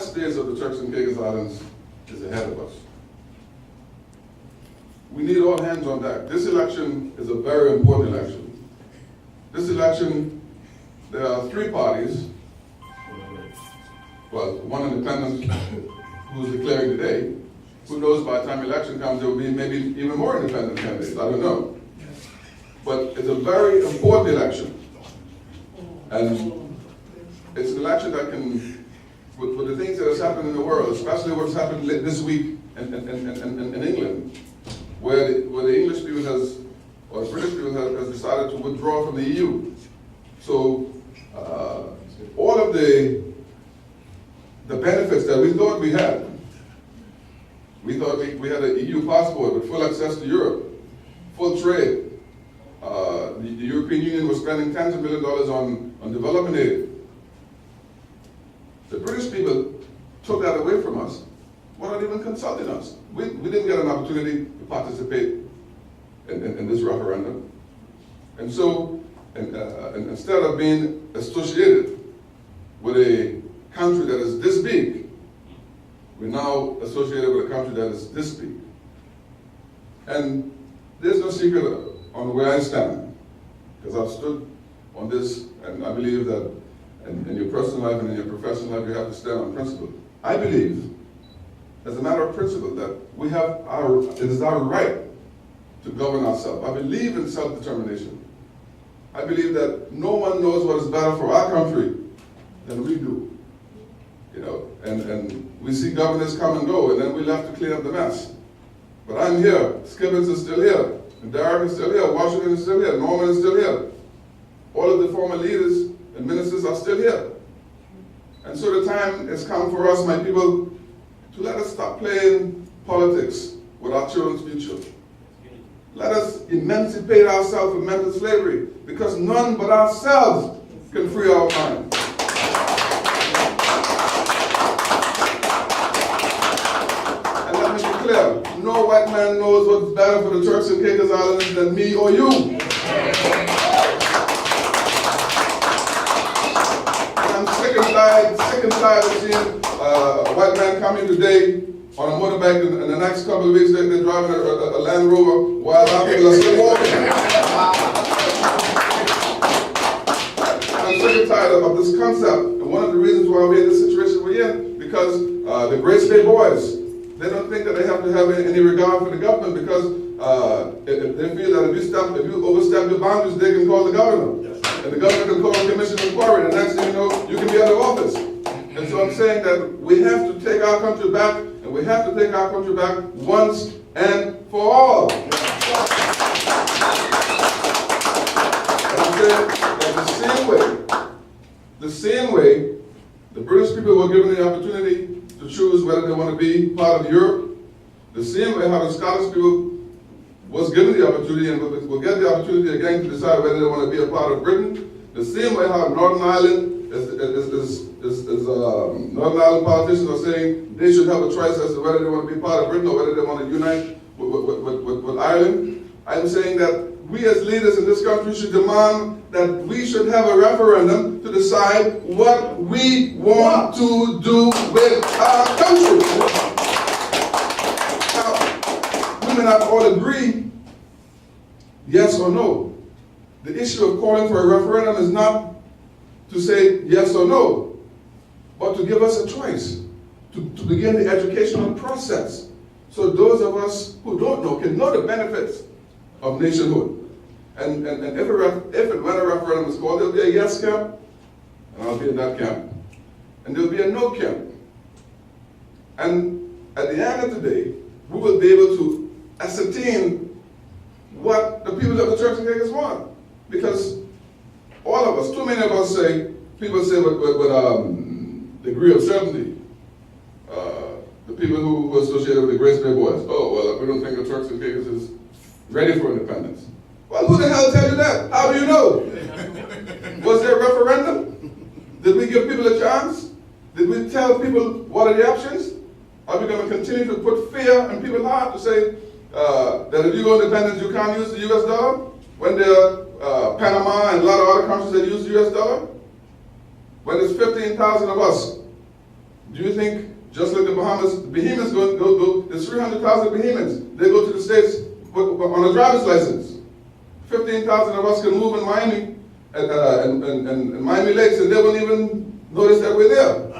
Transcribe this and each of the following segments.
best days of the Turks and Caicos Islands is ahead of us. We need all hands on deck. This election is a very important election. This election, there are three parties. Well, one independent who's declaring today. Who knows, by the time election comes, there will be maybe even more independent candidates. I don't know. But it's a very important election. And it's an election that can, with the things that has happened in the world, especially what's happened this week in England, where the English people has, or the British people has decided to withdraw from the EU. So all of the benefits that we thought we had, we thought we had an EU passport with full access to Europe, full trade. The European Union was spending tens of millions of dollars on development aid. The British people took that away from us without even consulting us. We didn't get an opportunity to participate in this referendum. And so, instead of being associated with a country that is this big, we're now associated with a country that is this big. And there's no secret on where I stand, because I've stood on this, and I believe that in your personal life and in your professional life, you have to stand on principle. I believe, as a matter of principle, that it is our right to govern ourselves. I believe in self-determination. I believe that no one knows what is better for our country than we do. You know, and we see governors come and go, and then we left to clean up the mess. But I'm here. Skibbons is still here. And Derek is still here. Washington is still here. Norman is still here. All of the former leaders and ministers are still here. And so the time has come for us, my people, to let us stop playing politics with our children's future. Let us emancipate ourselves from mental slavery, because none but ourselves can free our minds. And let me be clear, no white man knows what's better for the Turks and Caicos Islands than me or you. And I'm sick and tired of seeing a white man coming today on a motorbike, and in the next couple of weeks they're driving a Land Rover while our people are still walking. I'm sick and tired of this concept, and one of the reasons why we're in the situation we're in, because the Grace Bay boys, they don't think that they have to have any regard for the government, because if they feel that if you overstep your boundaries, they can call the governor. And the governor can call a commission of inquiry, and the next thing you know, you can be out of office. And so I'm saying that we have to take our country back, and we have to take our country back once and for all. And I'm saying that the same way the British people were given the opportunity to choose whether they want to be part of Europe, the same way how the Scottish people was given the opportunity and will get the opportunity again to decide whether they want to be a part of Britain, the same way how Northern Ireland Northern Ireland politicians are saying they should have a choice as to whether they want to be part of Britain or whether they want to unite with Ireland. I'm saying that we as leaders in this country should demand that we should have a referendum to decide what we want to do with our country. Now, we may not all agree, yes or no. The issue of calling for a referendum is not to say yes or no, but to give us a choice, to begin the educational process. So those of us who don't know can know the benefits of nationhood. And if and when a referendum is called, there'll be a yes camp, and I'll be in that camp. And there'll be a no camp. And at the end of the day, we will be able to ascertain what the people of the Turks and Caicos want. Because all of us, too many of us say, people say with degree of certainty, the people who were associated with the Grace Bay boys, oh, well, we don't think the Turks and Caicos is ready for independence. Well, who the hell tell you that? How do you know? Was there a referendum? Did we give people a chance? Did we tell people what are the options? Are we going to continue to put fear in people's heart to say that if you go independent, you can't use the US dollar? When there are Panama and a lot of other countries that use the US dollar? When there's 15,000 of us Do you think, just like the Bahamas, the Bahamians go, there's 300,000 Bahamians. They go to the States on a driver's license. 15,000 of us can move in Miami and Miami Lakes, and they won't even notice that we're there.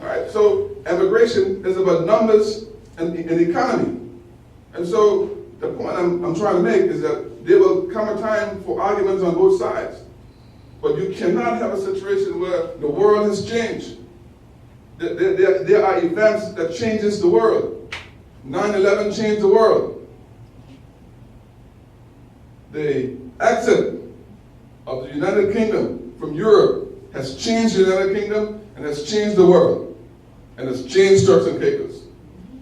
All right, so immigration is about numbers and economy. And so the point I'm trying to make is that there will come a time for arguments on both sides. But you cannot have a situation where the world has changed. There are events that changes the world. 9/11 changed the world. The exit of the United Kingdom from Europe has changed the United Kingdom and has changed the world. And has changed Turks and Caicos.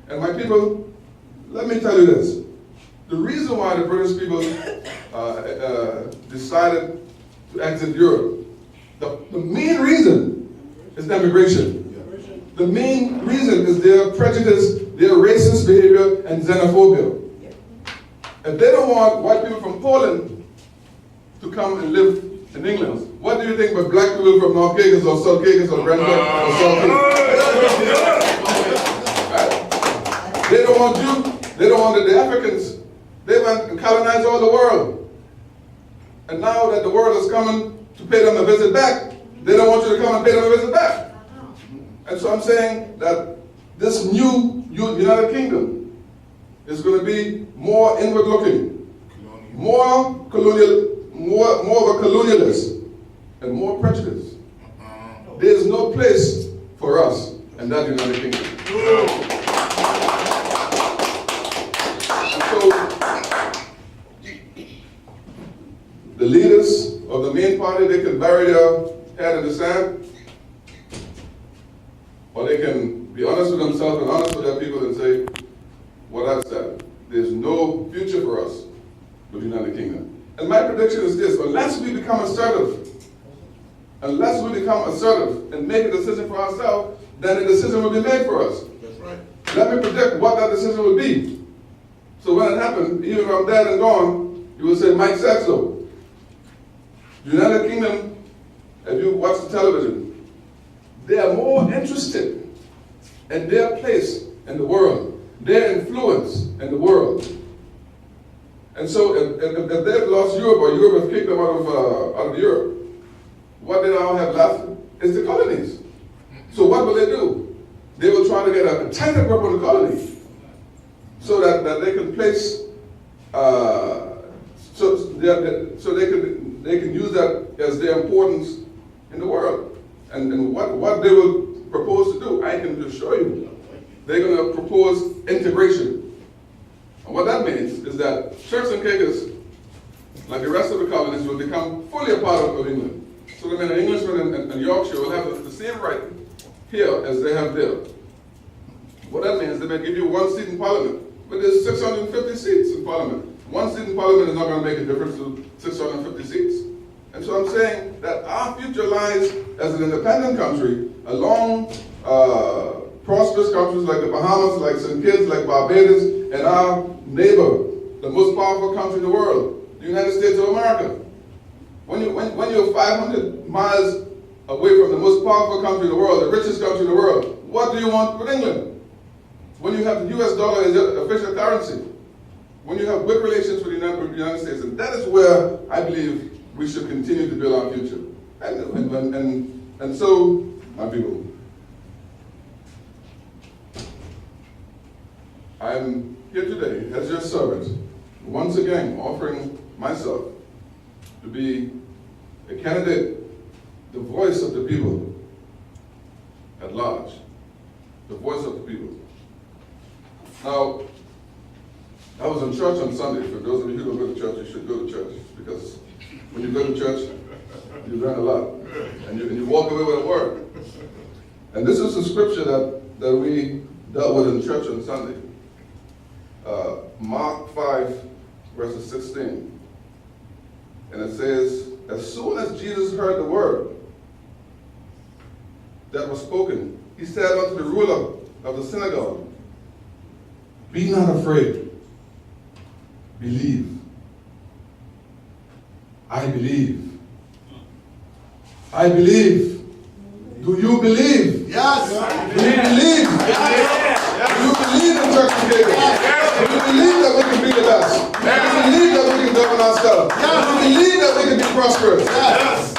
And my people, let me tell you this. The reason why the British people decided to exit Europe, the main reason is immigration. The main reason is their prejudice, their racist behavior, and xenophobia. If they don't want white people from Poland to come and live in England, what do you think about black people from North Caicos or South Caicos or Brentwood or South Caicos? They don't want you, they don't want the Africans. They went and colonized all the world. And now that the world is coming to pay them a visit back, they don't want you to come and pay them a visit back. And so I'm saying that this new United Kingdom is going to be more inward looking, more colonial, more of a colonialist, and more prejudice. There's no place for us in that United Kingdom. So the leaders of the main party, they can bury their head in the sand, or they can be honest with themselves and honest with their people and say, what I've said, there's no future for us with the United Kingdom. And my prediction is this: unless we become assertive and make a decision for ourselves, then a decision will be made for us. That's right. Let me predict what that decision will be. So when it happens, even if I'm dead and gone, you will say, Mike said so. The United Kingdom, if you watch the television, they are more interested in their place in the world, their influence in the world. And so if they've lost Europe, or Europe has kicked them out of Europe, what they now have left is the colonies. So what will they do? They will try to get a tighter grip on the colonies so that they can place, so they can use that as their importance in the world. And what they will propose to do, I can assure you, they're going to propose integration. And what that means is that Turks and Caicos, like the rest of the colonies, will become fully a part of England. So that means an Englishman in Yorkshire will have the same right here as they have there. What that means, they may give you one seat in Parliament, but there's 650 seats in Parliament. One seat in Parliament is not going to make a difference to 650 seats. And so I'm saying that our future lies as an independent country along prosperous countries like the Bahamas, like St. Kitts, like Barbados, and our neighbor, the most powerful country in the world, the United States of America. When you're 500 miles away from the most powerful country in the world, the richest country in the world, what do you want with England? When you have the US dollar as your official currency, when you have good relations with the United States, and that is where I believe we should continue to build our future. And so, my people, I'm here today as your servant, once again offering myself to be a candidate, the voice of the people at large, the voice of the people. Now, I was in church on Sunday. For those of you who don't go to church, you should go to church, because when you go to church, you learn a lot, and you walk away with a word. And this is a scripture that we dealt with in church on Sunday. Mark 5, verses 16. And it says, as soon as Jesus heard the word that was spoken, he said unto the ruler of the synagogue, be not afraid, believe. I believe. I believe. Do you believe? Yes. Do you believe? Do you believe in Turks and Caicos? Do you believe that we can be the best? Do you believe that we can govern ourselves? Do you believe that we can be prosperous? Yes.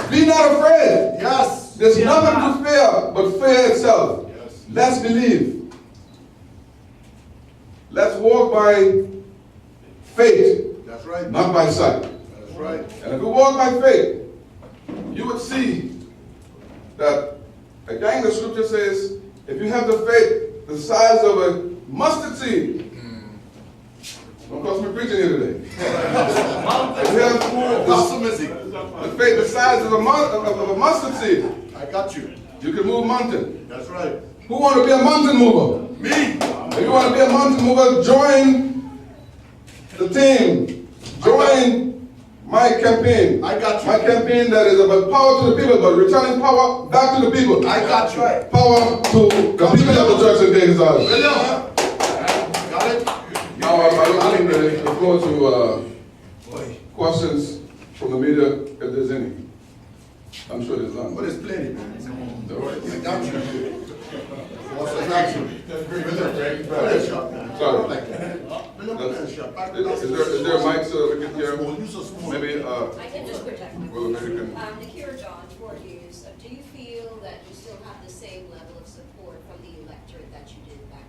Be not afraid. Yes. There's nothing to fear but fear itself. Let's believe. Let's walk by faith, That's right. not by sight. That's right. And if we walk by faith, you would see that, again, the scripture says, if you have the faith the size of a mustard seed, don't cost me preaching here today. If you have the faith the size of a mustard seed, I got you. you can move mountain. That's right. Who want to be a mountain mover? Me. If you want to be a mountain mover, join the team. Join my campaign. I got you. My campaign that is about power to the people, but returning power back to the people. I got you. Power to the people of the Turks and Caicos Islands. William. Got it? Now, I don't think the floor to questions from the media, if there's any. I'm sure there's none. But it's plenty, man. No. I got you. I got you. Sorry. Like that. Is there a mic so that we can hear? Maybe, I can just protect my well, maybe you can. Nakira John, 4 years. Do you feel that you still have the same level of support from the electorate that you did back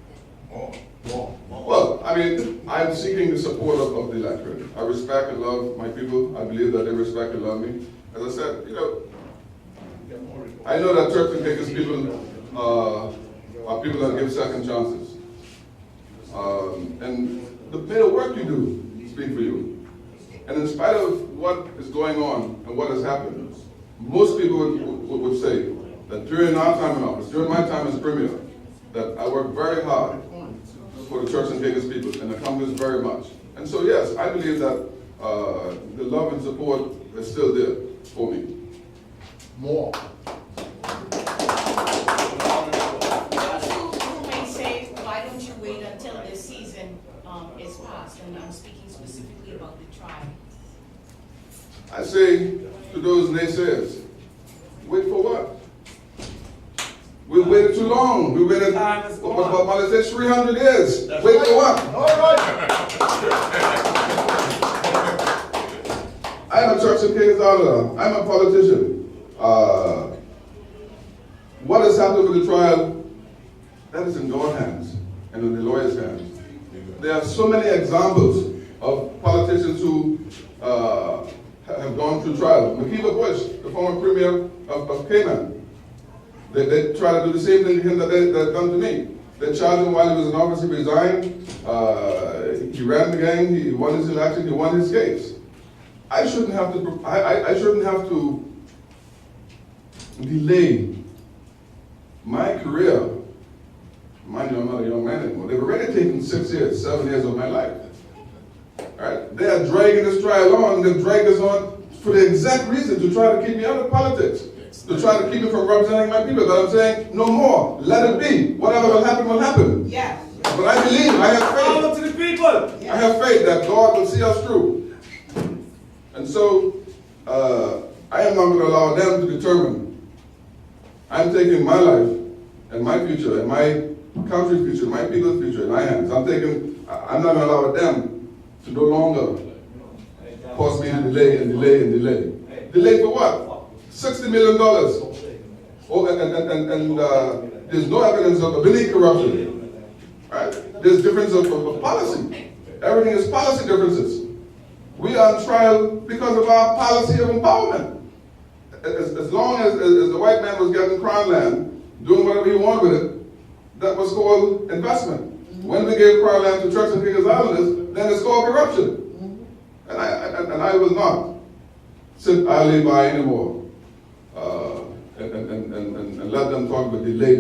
then? Well, I mean, I'm seeking the support of the electorate. I respect and love my people. I believe that they respect and love me. As I said, I know that Turks and Caicos people are people that give second chances. And the work you do speak for you. And in spite of what is going on and what has happened, most people would say that during our time in office, during my time as Premier, that I worked very hard for the Turks and Caicos people and accomplished very much. And so yes, I believe that the love and support is still there for me. More. You may say, why don't you wait until this season is passed? And I'm speaking specifically about the tribe. I say to those naysayers, wait for what? We waited too long. We waited, what say, 300 years. Wait for what? All right. I'm a Turks and Caicos Islander. I'm a politician. What has happened with the trial, that is in God's hands and in the lawyer's hands. There are so many examples of politicians who have gone through trial. McKeever Bush, the former premier of Cayman, they try to do the same thing to him that they've done to me. They charged him while he was in office, he resigned, he ran again, he won his election, he won his case. I shouldn't have to delay my career. Mind you, I'm not a young man anymore. They've already taken 6 years, 7 years of my life. All right? They are dragging this trial on, they've dragged us on for the exact reason to try to keep me out of politics. To try to keep me from representing my people. But I'm saying, no more. Let it be. Whatever will happen, will happen. Yes. But I believe, I have faith. Power to the people. I have faith that God will see us through. And so, I am not going to allow them to determine. I'm taking my life and my future and my country's future, my people's future in my hands. I'm not going to allow them to no longer cause me to delay and delay and delay. Delay for what? $60 million. Oh, and there's no evidence of any corruption. Right? There's difference of policy. Everything is policy differences. We are on trial because of our policy of empowerment. As long as the white man was getting crown land, doing whatever he wanted with it, that was called investment. When we gave crown land to Turks and Caicos Islanders, then it's called corruption. And I will not sit idly by anymore. And let them talk about delay.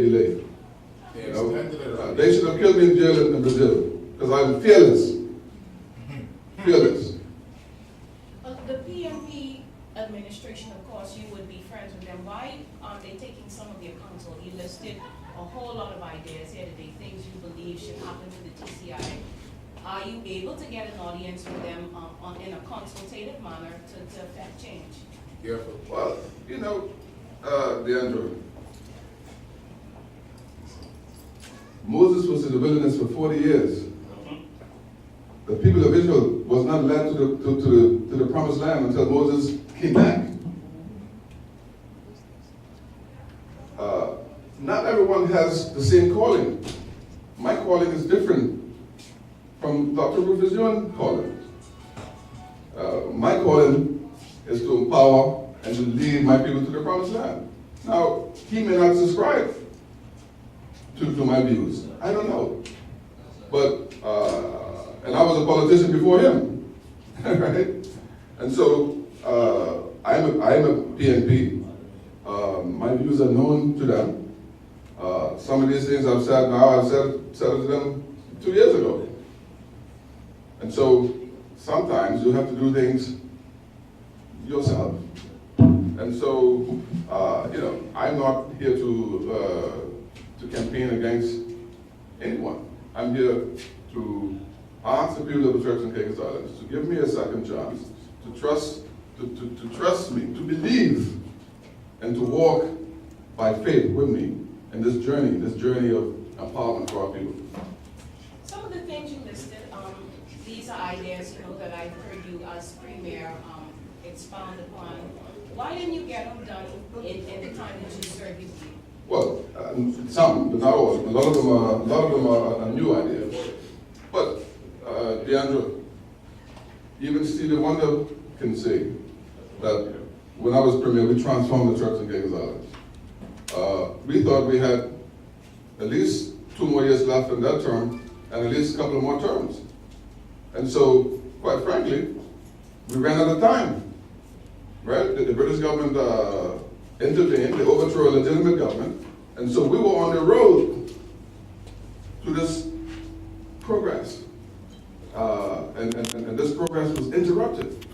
You know, they should have killed me in jail in Brazil because I'm fearless. Fearless. The PMP administration, of course, you would be friends with them. Why aren't they taking some of their counsel? You listed a whole lot of ideas here today, things you believe should happen to the TCI. Are you able to get an audience with them in a consultative manner to affect change? Well, you know, DeAndre, Moses was in the wilderness for 40 years. The people of Israel was not led to the promised land until Moses came back. Not everyone has the same calling. My calling is different from Dr. Rufus Young's calling. My calling is to empower and to lead my people to the promised land. Now, he may not subscribe to my views. I don't know. But, and I was a politician before him, right? And so, I'm a PNP. My views are known to them. Some of these things I've said now, I've said it to them 2 years ago. And so, sometimes you have to do things yourself. And so, I'm not here to campaign against anyone. I'm here to ask the people of the Turks and Caicos Islands to give me a second chance, to trust me, to believe, and to walk by faith with me in this journey of empowerment for our people. Some of the things you listed, these are ideas, that I've heard you as Premier expound upon. Why didn't you get them done in the time that you served your people? Well, some, but not all. A lot of them are new ideas. But, Deandra, even Stevie Wonder can say that when I was Premier, we transformed the Turks and Caicos Islands. We thought we had at least 2 more years left in that term, and at least a couple of more terms. And so, quite frankly, we ran out of time, right? The British government intervened, they overthrew a legitimate government, and so we were on the road to this progress. And this progress was interrupted.